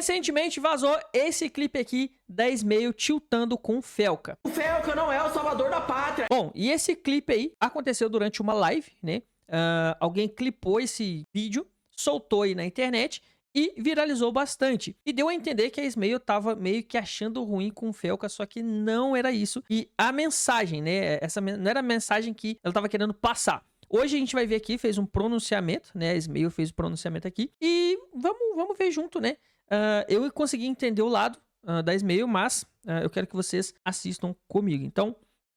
Recentemente vazou esse clipe aqui da Smail tiltando com o Felca. O Felca não é o salvador da pátria. Bom, e esse clipe aí aconteceu durante uma live, né? Alguém clipou esse vídeo, soltou aí na internet e viralizou bastante. E deu a entender que a Smail tava meio que achando ruim com o Felca, só que não era isso. E a mensagem, né? Essa não era a mensagem que ela tava querendo passar. Hoje a gente vai ver aqui, fez um pronunciamento, né? A Smail fez o pronunciamento aqui. E vamos ver junto, né? Eu consegui entender o lado da Smail, mas eu quero que vocês assistam comigo. Então,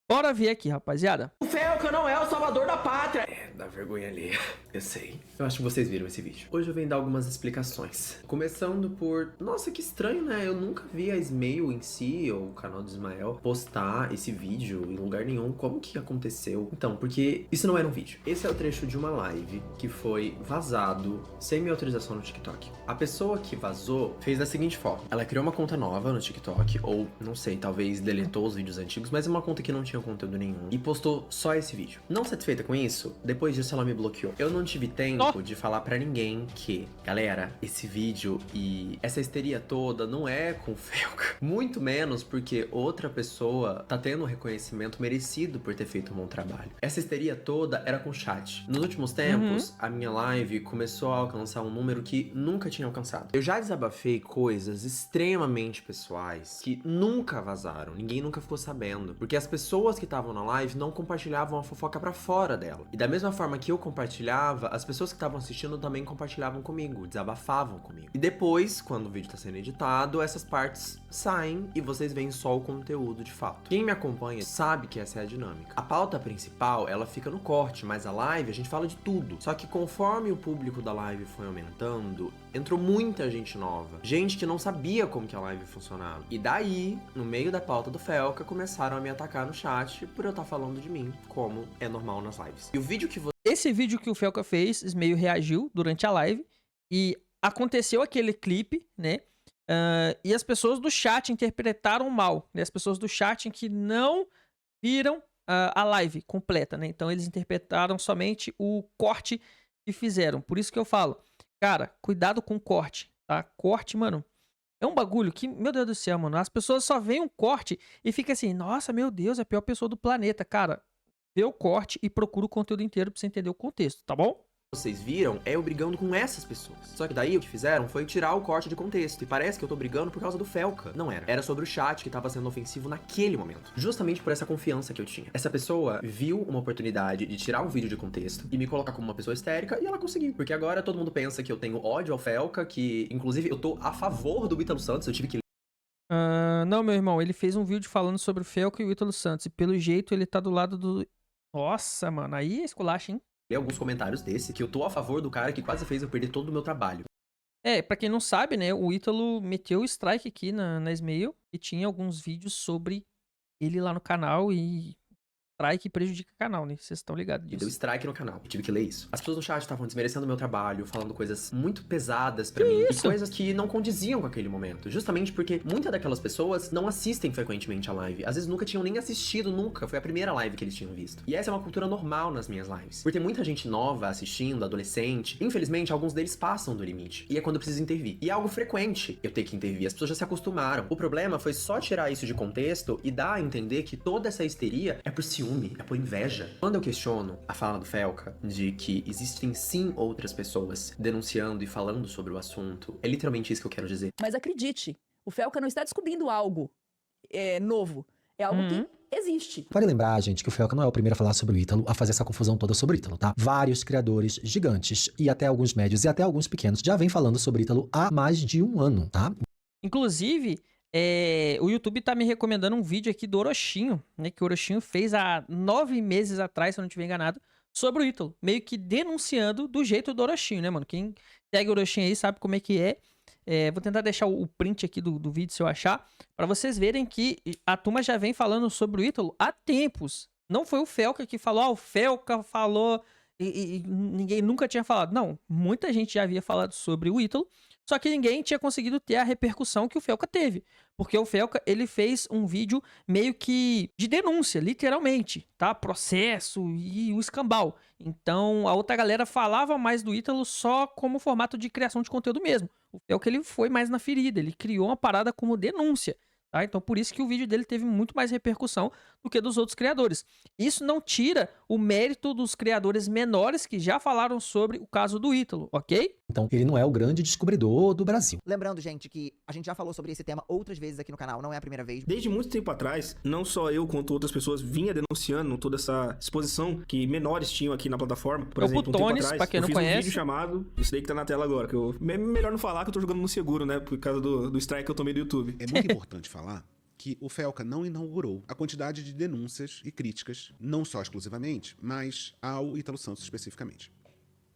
bora ver aqui, rapaziada. O Felca não é o salvador da pátria. É, dá vergonha ali. Eu sei. Eu acho que vocês viram esse vídeo. Hoje eu venho dar algumas explicações. Começando por... Nossa, que estranho, né? Eu nunca vi a Smail em si, ou o canal do Ismael, postar esse vídeo em lugar nenhum. Como que aconteceu? Então, porque isso não era um vídeo. Esse é o trecho de uma live que foi vazado sem minha autorização no TikTok. A pessoa que vazou fez da seguinte forma. Ela criou uma conta nova no TikTok, ou, não sei, talvez deletou os vídeos antigos, mas é uma conta que não tinha conteúdo nenhum. E postou só esse vídeo. Não satisfeita com isso, depois disso ela me bloqueou. Eu não tive tempo de falar pra ninguém que, galera, esse vídeo e essa histeria toda não é com o Felca. Muito menos porque outra pessoa tá tendo um reconhecimento merecido por ter feito um bom trabalho. Essa histeria toda era com o chat. Nos últimos tempos, a minha live começou a alcançar um número que nunca tinha alcançado. Eu já desabafei coisas extremamente pessoais que nunca vazaram, ninguém nunca ficou sabendo, porque as pessoas que estavam na live não compartilhavam a fofoca pra fora dela. E da mesma forma que eu compartilhava, as pessoas que estavam assistindo também compartilhavam comigo, desabafavam comigo. E depois, quando o vídeo tá sendo editado, essas partes saem e vocês veem só o conteúdo de fato. Quem me acompanha sabe que essa é a dinâmica. A pauta principal, ela fica no corte, mas a live a gente fala de tudo. Só que conforme o público da live foi aumentando, entrou muita gente nova. Gente que não sabia como que a live funcionava. E daí, no meio da pauta do Felca, começaram a me atacar no chat por eu estar falando de mim, como é normal nas lives. E o vídeo que Esse vídeo que o Felca fez, Smail reagiu durante a live e aconteceu aquele clipe, né? E as pessoas do chat interpretaram mal, né? As pessoas do chat que não viram a live completa, né? Então eles interpretaram somente o corte que fizeram. Por isso que eu falo, cara, cuidado com o corte, tá? Corte, mano, é um bagulho que, meu Deus do céu, mano, as pessoas só veem um corte e fica assim, nossa, meu Deus, é a pior pessoa do planeta, cara. Vê o corte e procura o conteúdo inteiro pra você entender o contexto, tá bom? Vocês viram é eu brigando com essas pessoas. Só que daí o que fizeram foi tirar o corte de contexto. E parece que eu tô brigando por causa do Felca. Não era. Era sobre o chat que tava sendo ofensivo naquele momento. Justamente por essa confiança que eu tinha. Essa pessoa viu uma oportunidade de tirar um vídeo de contexto e me colocar como uma pessoa histérica e ela conseguiu. Porque agora todo mundo pensa que eu tenho ódio ao Felca, que inclusive eu tô a favor do Ítalo Santos. Eu tive que não, meu irmão, ele fez um vídeo falando sobre o Felca e o Ítalo Santos. E pelo jeito ele tá do lado do... Nossa, mano, aí é esculacho, hein? ler alguns comentários desse, que eu tô a favor do cara que quase fez eu perder todo o meu trabalho. Pra quem não sabe, né, o Ítalo meteu o strike aqui na Smail e tinha alguns vídeos sobre ele lá no canal e strike prejudica o canal, né? Vocês estão ligados disso. Deu strike no canal. Eu tive que ler isso. As pessoas no chat estavam desmerecendo o meu trabalho, falando coisas muito pesadas pra mim. E coisas que não condiziam com aquele momento. Justamente porque muitas daquelas pessoas não assistem frequentemente a live. Às vezes nunca tinham nem assistido, nunca. Foi a primeira live que eles tinham visto. E essa é uma cultura normal nas minhas lives. Por ter muita gente nova assistindo, adolescente, infelizmente alguns deles passam do limite. E é quando eu preciso intervir. E é algo frequente eu ter que intervir. As pessoas já se acostumaram. O problema foi só tirar isso de contexto e dar a entender que toda essa histeria é por ciúme, é por inveja. Quando eu questiono a fala do Felca de que existem sim outras pessoas denunciando e falando sobre o assunto, é literalmente isso que eu quero dizer. Mas acredite, o Felca não está descobrindo algo novo. É algo que existe. Vale lembrar, gente, que o Felca não é o primeiro a falar sobre o Ítalo, a fazer essa confusão toda sobre o Ítalo, tá? Vários criadores gigantes e até alguns médios e até alguns pequenos já vêm falando sobre o Ítalo há mais de um ano, tá? Inclusive, o YouTube tá me recomendando um vídeo aqui do Orochinho, né? Que o Orochinho fez há 9 meses atrás, se eu não estiver enganado, sobre o Ítalo. Meio que denunciando do jeito do Orochinho, né, mano? Quem segue o Orochinho aí sabe como é que é. Vou tentar deixar o print aqui do vídeo, se eu achar, pra vocês verem que a turma já vem falando sobre o Ítalo há tempos. Não foi o Felca que falou, o Felca falou e ninguém nunca tinha falado. Não, muita gente já havia falado sobre o Ítalo, só que ninguém tinha conseguido ter a repercussão que o Felca teve. Porque o Felca, ele fez um vídeo meio que de denúncia, literalmente, tá? Processo e o escambau. Então, a outra galera falava mais do Ítalo só como formato de criação de conteúdo mesmo. O Felca, ele foi mais na ferida, ele criou uma parada como denúncia, tá? Então por isso que o vídeo dele teve muito mais repercussão do que dos outros criadores. Isso não tira o mérito dos criadores menores que já falaram sobre o caso do Ítalo, ok? Então, ele não é o grande descobridor do Brasil. Lembrando, gente, que a gente já falou sobre esse tema outras vezes aqui no canal, não é a primeira vez. Desde muito tempo atrás, não só eu quanto outras pessoas vinha denunciando toda essa exposição que menores tinham aqui na plataforma. Por É o exemplo, um Putones, tempo atrás, pra quem eu não fiz conhece. um vídeo chamado, isso daí que tá na tela agora, que eu melhor não falar que eu tô jogando no seguro, né, por causa do strike que eu tomei do YouTube. É muito importante falar que o Felca não inaugurou a quantidade de denúncias e críticas, não só exclusivamente, mas ao Ítalo Santos especificamente.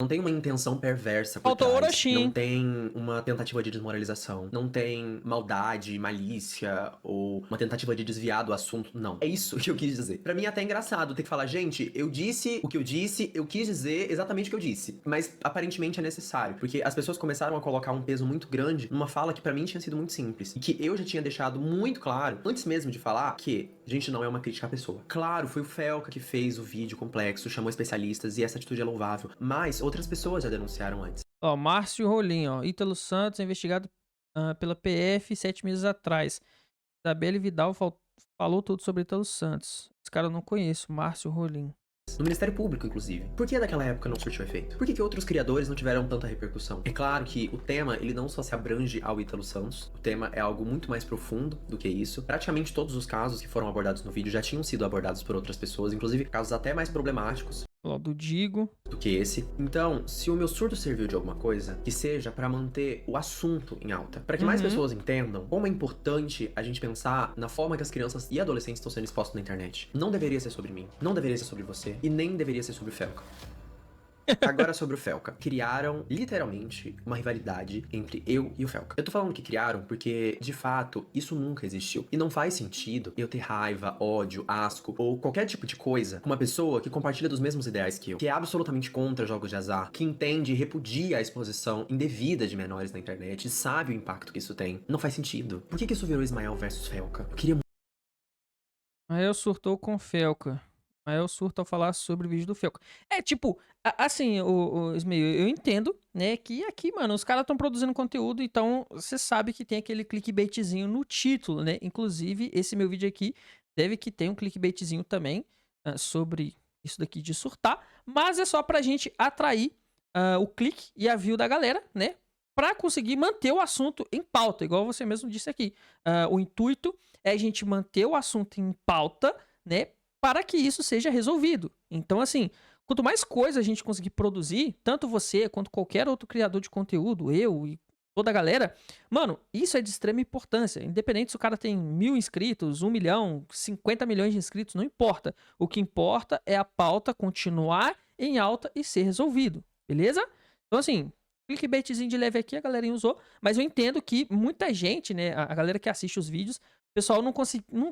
Não tem uma intenção perversa por Faltou trás. Orochim. Não tem uma tentativa de desmoralização. Não tem maldade, malícia ou uma tentativa de desviar do assunto. Não. É isso que eu quis dizer. Pra mim é até engraçado ter que falar, gente, eu disse o que eu disse, eu quis dizer exatamente o que eu disse. Mas aparentemente é necessário. Porque as pessoas começaram a colocar um peso muito grande numa fala que pra mim tinha sido muito simples. E que eu já tinha deixado muito claro, antes mesmo de falar, que, gente, não é uma crítica à pessoa. Claro, foi o Felca que fez o vídeo complexo, chamou especialistas e essa atitude é louvável. Mas outras pessoas já denunciaram antes. Ó, Márcio Rolim, ó. Ítalo Santos é investigado pela PF 7 meses atrás. Isabelle Vidal falou tudo sobre Ítalo Santos. Esse cara eu não conheço, Márcio Rolim. No Ministério Público, inclusive. Por que daquela época não surtiu efeito? Por que outros criadores não tiveram tanta repercussão? É claro que o tema, ele não só se abrange ao Ítalo Santos. O tema é algo muito mais profundo do que isso. Praticamente todos os casos que foram abordados no vídeo já tinham sido abordados por outras pessoas, inclusive casos até mais problemáticos Ó, do Digo. do que esse. Então, se o meu surto serviu de alguma coisa, que seja pra manter o assunto em alta, pra que mais pessoas entendam como é importante a gente pensar na forma que as crianças e adolescentes estão sendo expostos na internet. Não deveria ser sobre mim, não deveria ser sobre você e nem deveria ser sobre o Felca. Agora sobre o Felca. Criaram, literalmente, uma rivalidade entre eu e o Felca. Eu tô falando que criaram porque, de fato, isso nunca existiu. E não faz sentido eu ter raiva, ódio, asco ou qualquer tipo de coisa com uma pessoa que compartilha dos mesmos ideais que eu, que é absolutamente contra jogos de azar, que entende e repudia a exposição indevida de menores na internet e sabe o impacto que isso tem. Não faz sentido. Por que isso virou Ismael versus Felca? Eu queria Mael surtou com Felca. Mael surta ao falar sobre o vídeo do Felca. É, tipo, assim, o Ismael, eu entendo, né, que aqui, mano, os caras estão produzindo conteúdo, então você sabe que tem aquele clickbaitzinho no título, né? Inclusive, esse meu vídeo aqui deve que tem um clickbaitzinho também sobre isso daqui de surtar, mas é só pra gente atrair o clique e a view da galera, né? Pra conseguir manter o assunto em pauta, igual você mesmo disse aqui. O intuito é a gente manter o assunto em pauta, né? Para que isso seja resolvido. Então, assim, quanto mais coisa a gente conseguir produzir, tanto você quanto qualquer outro criador de conteúdo, eu e toda a galera, mano, isso é de extrema importância. Independente se o cara tem 1.000 inscritos, 1 milhão, 50 milhões de inscritos, não importa. O que importa é a pauta continuar em alta e ser resolvido, beleza? Então, assim, clickbaitzinho de leve aqui, a galerinha usou, mas eu entendo que muita gente, né, a galera que assiste os vídeos, o pessoal não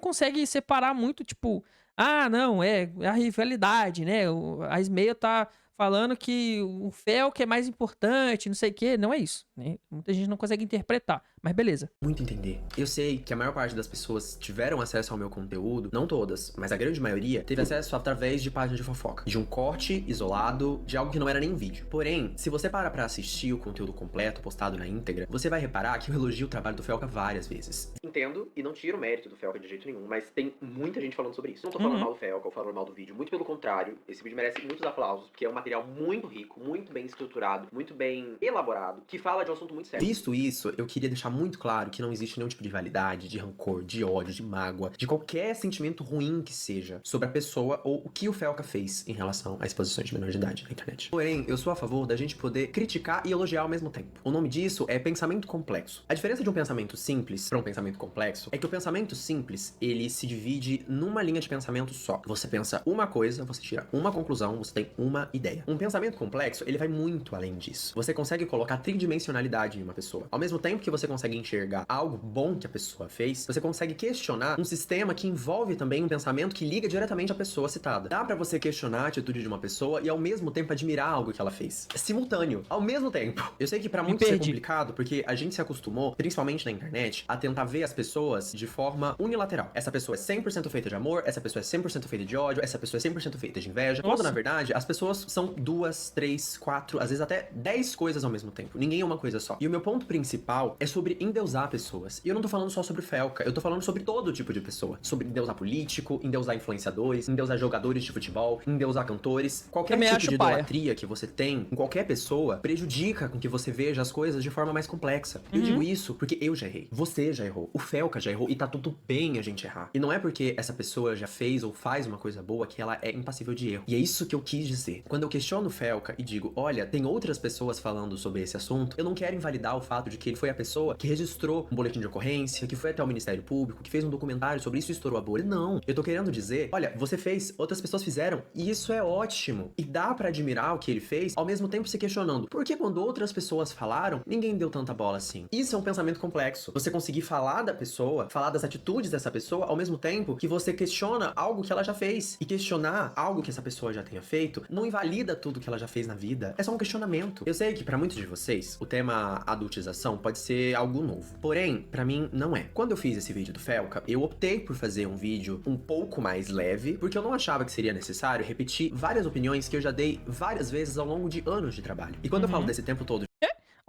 consegue separar muito, tipo, ah, não, é a rivalidade, né, a Ismael tá falando que o Felca é mais importante, não sei o quê, não é isso, né, muita gente não consegue interpretar, mas beleza. muito entender. Eu sei que a maior parte das pessoas tiveram acesso ao meu conteúdo, não todas, mas a grande maioria teve acesso através de páginas de fofoca, de um corte isolado, de algo que não era nem um vídeo. Porém, se você para pra assistir o conteúdo completo postado na íntegra, você vai reparar que eu elogio o trabalho do Felca várias vezes. Entendo e não tiro o mérito do Felca de jeito nenhum, mas tem muita gente falando sobre isso. Não tô falando mal do Felca ou falando mal do vídeo, muito pelo contrário. Esse vídeo merece muitos aplausos, porque é um material muito rico, muito bem estruturado, muito bem elaborado, que fala de um assunto muito sério. Visto isso, eu queria deixar muito claro que não existe nenhum tipo de rivalidade, de rancor, de ódio, de mágoa, de qualquer sentimento ruim que seja sobre a pessoa ou o que o Felca fez em relação a exposições de menor de idade na internet. Porém, eu sou a favor da gente poder criticar e elogiar ao mesmo tempo. O nome disso é pensamento complexo. A diferença de um pensamento simples para um pensamento complexo é que o pensamento simples, ele se divide numa linha de pensamento só. Você pensa uma coisa, você tira uma conclusão, você tem uma ideia. Um pensamento complexo, ele vai muito além disso. Você consegue colocar tridimensionalidade em uma pessoa. Ao mesmo tempo que você consegue enxergar algo bom que a pessoa fez, você consegue questionar um sistema que envolve também um pensamento que liga diretamente à pessoa citada. Dá pra você questionar a atitude de uma pessoa e ao mesmo tempo admirar algo que ela fez. É simultâneo, ao mesmo tempo. Eu sei que pra muitos é complicado, porque a gente se acostumou, principalmente na internet, a tentar ver as pessoas de forma unilateral. Essa pessoa é 100% feita de amor, essa pessoa é 100% feita de ódio, essa pessoa é 100% feita de inveja. Quando, na verdade, as pessoas são são 2, 3, 4, às vezes até 10 coisas ao mesmo tempo. Ninguém é uma coisa só. E o meu ponto principal é sobre endeusar pessoas. E eu não tô falando só sobre o Felca, eu tô falando sobre todo tipo de pessoa. Sobre endeusar político, endeusar influenciadores, endeusar jogadores de futebol, endeusar cantores. Qualquer Também tipo acho de paia. idolatria que você tem em qualquer pessoa prejudica com que você veja as coisas de forma mais complexa. Eu digo isso porque eu já errei. Você já errou. O Felca já errou. E tá tudo bem a gente errar. E não é porque essa pessoa já fez ou faz uma coisa boa que ela é impassível de erro. E é isso que eu quis dizer. Quando eu questiono o Felca e digo, olha, tem outras pessoas falando sobre esse assunto, eu não quero invalidar o fato de que ele foi a pessoa que registrou um boletim de ocorrência, que foi até o Ministério Público, que fez um documentário sobre isso e estourou a bolha. Não. Eu tô querendo dizer, olha, você fez, outras pessoas fizeram, e isso é ótimo. E dá pra admirar o que ele fez, ao mesmo tempo se questionando, por que quando outras pessoas falaram, ninguém deu tanta bola assim? Isso é um pensamento complexo. Você conseguir falar da pessoa, falar das atitudes dessa pessoa, ao mesmo tempo que você questiona algo que ela já fez. E questionar algo que essa pessoa já tenha feito não invalida tudo que ela já fez na vida. É só um questionamento. Eu sei que pra muitos de vocês, o tema adultização pode ser algo novo. Porém, pra mim, não é. Quando eu fiz esse vídeo do Felca, eu optei por fazer um vídeo um pouco mais leve, porque eu não achava que seria necessário repetir várias opiniões que eu já dei várias vezes ao longo de anos de trabalho. E quando eu falo desse tempo todo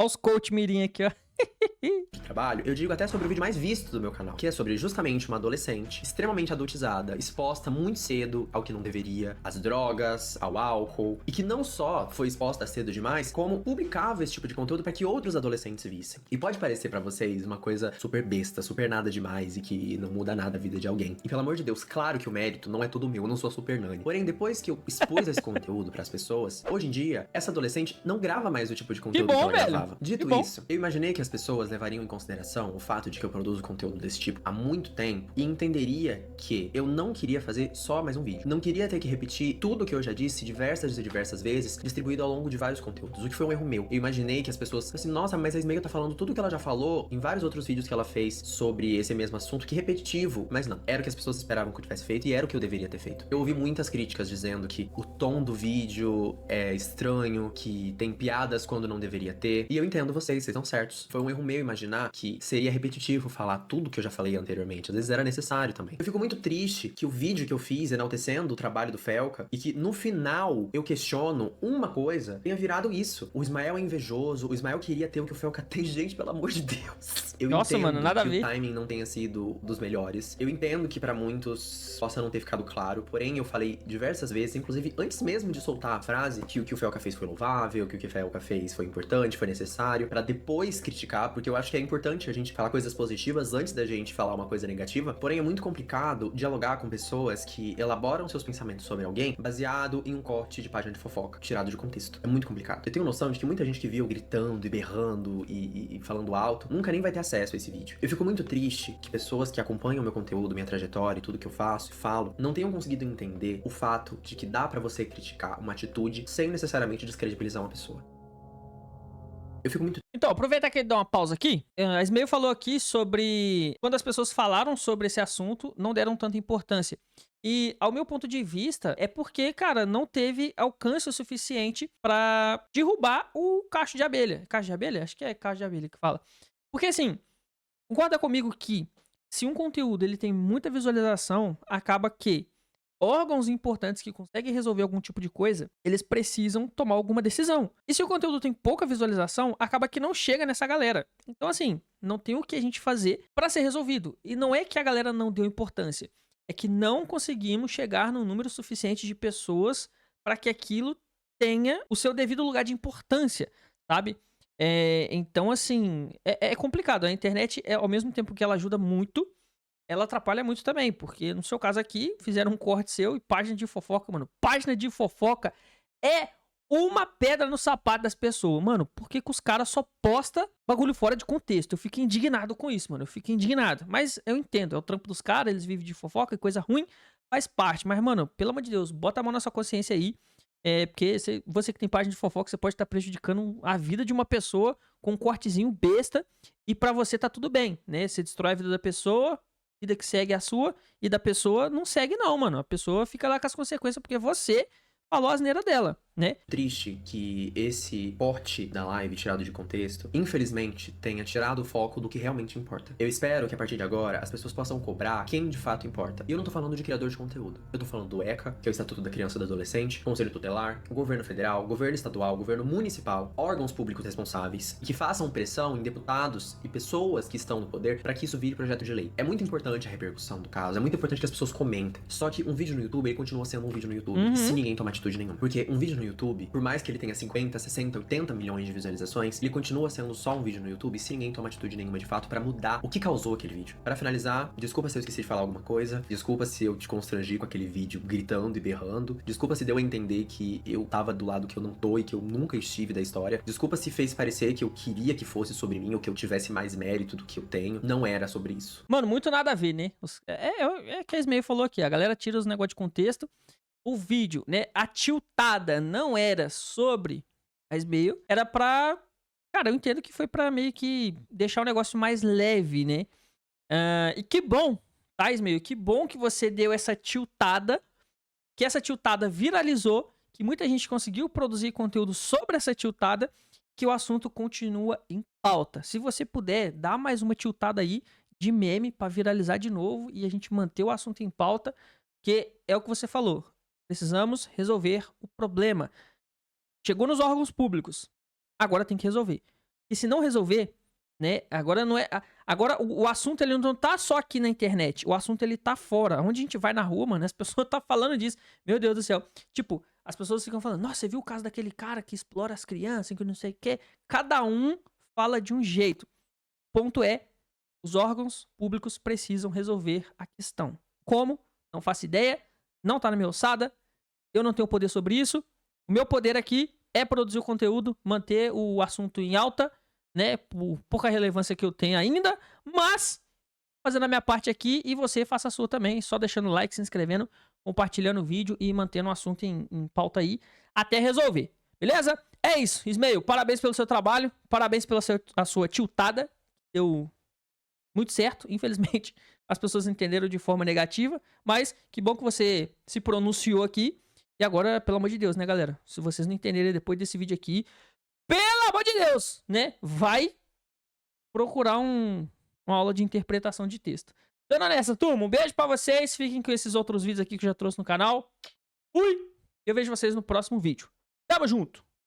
Olha os coach mirim aqui, ó. de trabalho, eu digo até sobre o vídeo mais visto do meu canal, que é sobre justamente uma adolescente extremamente adultizada, exposta muito cedo ao que não deveria, às drogas, ao álcool, e que não só foi exposta cedo demais, como publicava esse tipo de conteúdo para que outros adolescentes vissem. E pode parecer pra vocês uma coisa super besta, super nada demais e que não muda nada a vida de alguém. E pelo amor de Deus, claro que o mérito não é todo meu, eu não sou a super nani. Porém, depois que eu expus esse conteúdo pras pessoas, hoje em dia, essa adolescente não grava mais o tipo de conteúdo que ela gravava. Dito isso, eu imaginei que as pessoas levariam em consideração o fato de que eu produzo conteúdo desse tipo há muito tempo e entenderia que eu não queria fazer só mais um vídeo. Não queria ter que repetir tudo que eu já disse diversas e diversas vezes, distribuído ao longo de vários conteúdos, o que foi um erro meu. Eu imaginei que as pessoas assim, nossa, mas a Smayle tá falando tudo que ela já falou em vários outros vídeos que ela fez sobre esse mesmo assunto, que repetitivo. Mas não, era o que as pessoas esperavam que eu tivesse feito e era o que eu deveria ter feito. Eu ouvi muitas críticas dizendo que o tom do vídeo é estranho, que tem piadas quando não deveria ter, e eu entendo vocês estão certos. Foi um erro meu imaginar que seria repetitivo falar tudo que eu já falei anteriormente. Às vezes era necessário também. Eu fico muito triste que o vídeo que eu fiz enaltecendo o trabalho do Felca e que no final eu questiono uma coisa tenha virado isso. O Ismael é invejoso, o Ismael queria ter o que o Felca tem. Gente, pelo amor de Deus. Eu Nossa, entendo mano, nada a que ver. o timing não tenha sido dos melhores. Eu entendo que pra muitos possa não ter ficado claro, porém eu falei diversas vezes, inclusive antes mesmo de soltar a frase, que o que o Felca fez foi louvável, que o que o Felca fez foi importante, foi necessário, pra depois criticar, porque eu acho que é importante a gente falar coisas positivas antes da gente falar uma coisa negativa, porém é muito complicado dialogar com pessoas que elaboram seus pensamentos sobre alguém baseado em um corte de página de fofoca, tirado de contexto. É muito complicado. Eu tenho noção de que muita gente que viu gritando e berrando e falando alto, nunca nem vai ter acesso a esse vídeo. Eu fico muito triste que pessoas que acompanham meu conteúdo, minha trajetória e tudo que eu faço e falo, não tenham conseguido entender o fato de que dá pra você criticar uma atitude sem necessariamente descredibilizar uma pessoa. Eu fico muito... Então, aproveitar que ele dá uma pausa aqui. A Smayle falou aqui sobre... Quando as pessoas falaram sobre esse assunto, não deram tanta importância. E, ao meu ponto de vista, é porque, cara, não teve alcance o suficiente pra derrubar o cacho de abelha. Cacho de abelha? Acho que é cacho de abelha que fala. Porque, assim, concorda comigo que se um conteúdo ele tem muita visualização, acaba que órgãos importantes que conseguem resolver algum tipo de coisa, eles precisam tomar alguma decisão. E se o conteúdo tem pouca visualização, acaba que não chega nessa galera. Então, assim, não tem o que a gente fazer pra ser resolvido. E não é que a galera não deu importância. É que não conseguimos chegar num número suficiente de pessoas para que aquilo tenha o seu devido lugar de importância, sabe? Então, assim, é complicado. A internet, ao mesmo tempo que ela ajuda muito, ela atrapalha muito também, porque no seu caso aqui, fizeram um corte seu e página de fofoca, mano. Página de fofoca é uma pedra no sapato das pessoas, mano. Por que os caras só postam bagulho fora de contexto? Eu fico indignado com isso, mano. Eu fico indignado. Mas eu entendo, é o trampo dos caras, eles vivem de fofoca e coisa ruim faz parte. Mas, mano, pelo amor de Deus, bota a mão na sua consciência aí. Porque você que tem página de fofoca, você pode estar prejudicando a vida de uma pessoa com um cortezinho besta. E pra você tá tudo bem, né? Você destrói a vida da pessoa, vida que segue a sua, e da pessoa não segue não, mano. A pessoa fica lá com as consequências porque você falou a asneira dela, né? Triste que esse corte da live tirado de contexto, infelizmente, tenha tirado o foco do que realmente importa. Eu espero que a partir de agora as pessoas possam cobrar quem de fato importa. E eu não tô falando de criador de conteúdo. Eu tô falando do ECA, que é o Estatuto da Criança e do Adolescente, Conselho Tutelar, o governo federal, governo estadual, governo municipal, órgãos públicos responsáveis, que façam pressão em deputados e pessoas que estão no poder para que isso vire projeto de lei. É muito importante a repercussão do caso, é muito importante que as pessoas comentem. Só que um vídeo no YouTube, ele continua sendo um vídeo no YouTube, se ninguém toma atitude nenhuma. Porque um vídeo no YouTube, por mais que ele tenha 50, 60, 80 milhões de visualizações, ele continua sendo só um vídeo no YouTube se ninguém toma atitude nenhuma de fato pra mudar o que causou aquele vídeo. Para finalizar, desculpa se eu esqueci de falar alguma coisa, desculpa se eu te constrangi com aquele vídeo gritando e berrando, desculpa se deu a entender que eu tava do lado que eu não tô e que eu nunca estive da história, desculpa se fez parecer que eu queria que fosse sobre mim ou que eu tivesse mais mérito do que eu tenho, não era sobre isso. Mano, muito nada a ver, né? É que a Ismael falou aqui, a galera tira os negócios de contexto. O vídeo, né, a tiltada não era sobre a Ismael, era pra... Cara, eu entendo que foi pra meio que deixar o negócio mais leve, né? E que bom, tá, Ismael? Que bom que você deu essa tiltada, que essa tiltada viralizou, que muita gente conseguiu produzir conteúdo sobre essa tiltada, que o assunto continua em pauta. Se você puder, dá mais uma tiltada aí de meme pra viralizar de novo e a gente manter o assunto em pauta, que é o que você falou. Precisamos resolver o problema. Chegou nos órgãos públicos. Agora tem que resolver. E se não resolver, né? Agora não é. Agora o assunto ele não tá só aqui na internet. O assunto ele tá fora. Onde a gente vai na rua, mano, as pessoas tá falando disso. Meu Deus do céu. Tipo, as pessoas ficam falando: nossa, você viu o caso daquele cara que explora as crianças, que não sei o quê. Cada um fala de um jeito. O ponto é: os órgãos públicos precisam resolver a questão. Como? Não faço ideia. Não tá na minha alçada, eu não tenho poder sobre isso. O meu poder aqui é produzir o conteúdo, manter o assunto em alta, né? Por pouca relevância que eu tenho ainda, mas fazendo a minha parte aqui e você faça a sua também, só deixando like, se inscrevendo, compartilhando o vídeo e mantendo o assunto em pauta aí até resolver, beleza? É isso, Ismael, parabéns pelo seu trabalho, parabéns pela a sua tiltada, deu muito certo, infelizmente as pessoas entenderam de forma negativa, mas que bom que você se pronunciou aqui. E agora, pelo amor de Deus, né, galera? Se vocês não entenderem depois desse vídeo aqui, pelo amor de Deus, né? Vai procurar uma aula de interpretação de texto. Dando nessa, turma, um beijo pra vocês. Fiquem com esses outros vídeos aqui que eu já trouxe no canal. Fui! Eu vejo vocês no próximo vídeo. Tamo junto!